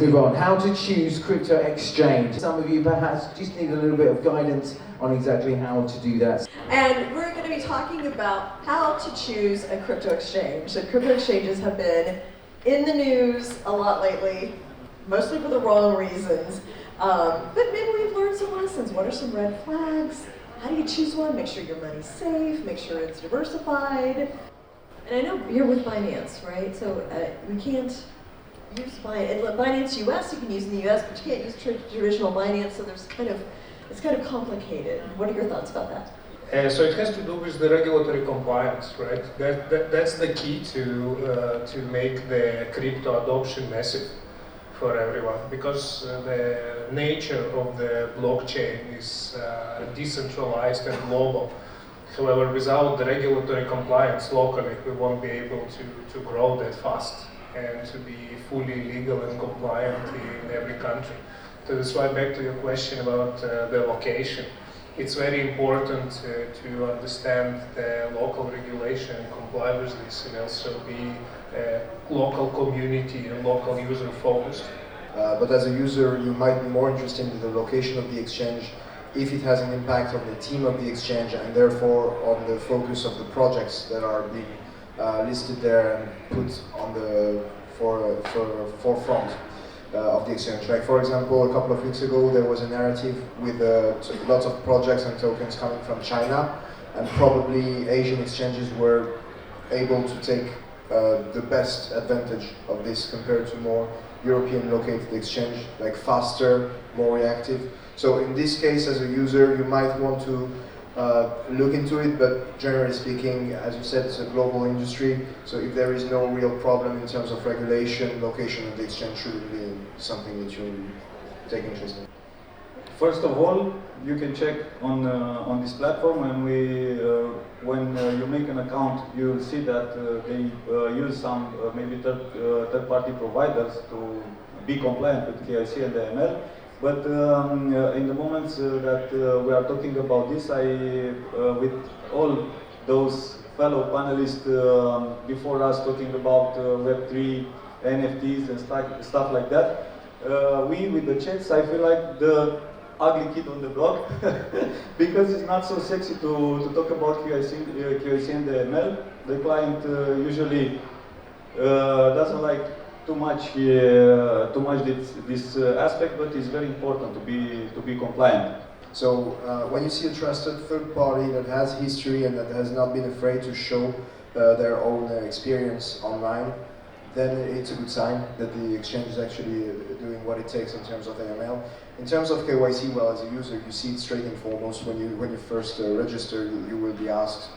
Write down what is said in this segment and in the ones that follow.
move on. How to choose crypto exchange. Some of you perhaps just need a little bit of guidance on exactly how to do that. And we're going to be talking about how to choose a crypto exchange. So crypto exchanges have been in the news a lot lately, mostly for the wrong reasons. But maybe we've learned some lessons. What are some red flags? How do you choose one? Make sure your money's safe, make sure it's diversified. And I know you're with Binance, right? So we can't use Binance US, you can use in the US, but you can't use traditional Binance, so it's kind of complicated. What are your thoughts about that? So it has to do with the regulatory compliance, right? That's the key to make the crypto adoption massive for everyone, because the nature of the blockchain is decentralized and global. However, without the regulatory compliance locally, we won't be able to grow that fast and to be fully legal and compliant in every country. So that's why, back to your question about the location, it's very important to understand the local regulation and comply with this, and also be local community and local user focused. But as a user, you might be more interested in the location of the exchange, if it has an impact on the team of the exchange, and therefore on the focus of the projects that are being listed there and put on the forefront of the exchange. Like, for example, a couple of weeks ago there was a narrative with lots of projects and tokens coming from China, and probably Asian exchanges were able to take the best advantage of this compared to more European located exchange, like faster, more reactive. So in this case, as a user, you might want to look into it, but generally speaking, as you said, it's a global industry, so if there is no real problem in terms of regulation, location of the exchange shouldn't be something that you take interest in. First of all, you can check on this platform, and when you make an account, you'll see that they use some maybe third-party providers to be compliant with KYC and AML. But in the moments that we are talking about this, with all those fellow panelists before us talking about Web3, NFTs and stuff like that, we with the checks, I feel like the ugly kid on the block, because it's not so sexy to talk about QIC and the ML. The client usually doesn't like too much this aspect, but it's very important to be compliant. So when you see a trusted third party that has history and that has not been afraid to show their own experience online, then it's a good sign that the exchange is actually doing what it takes in terms of AML. In terms of KYC, well, as a user, you see it straight and foremost when you first register. You will be asked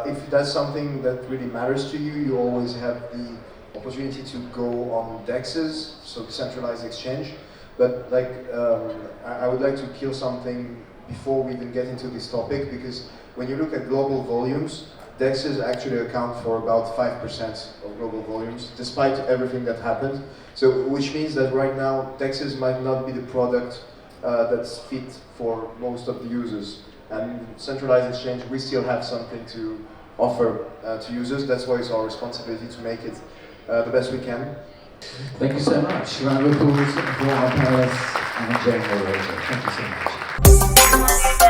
if that's something that really matters to you. You always have the opportunity to go on DEXs, so decentralized exchange. But like, I would like to kill something before we even get into this topic, because when you look at global volumes, DEXs actually account for about 5% of global volumes, despite everything that happened. So, which means that right now, DEXs might not be the product that's fit for most of the users. And centralized exchange, we still have something to offer to users. That's why it's our responsibility to make it the best we can. Thank you so much. Round of applause for our panelists and Jane Rachel. Thank you so much.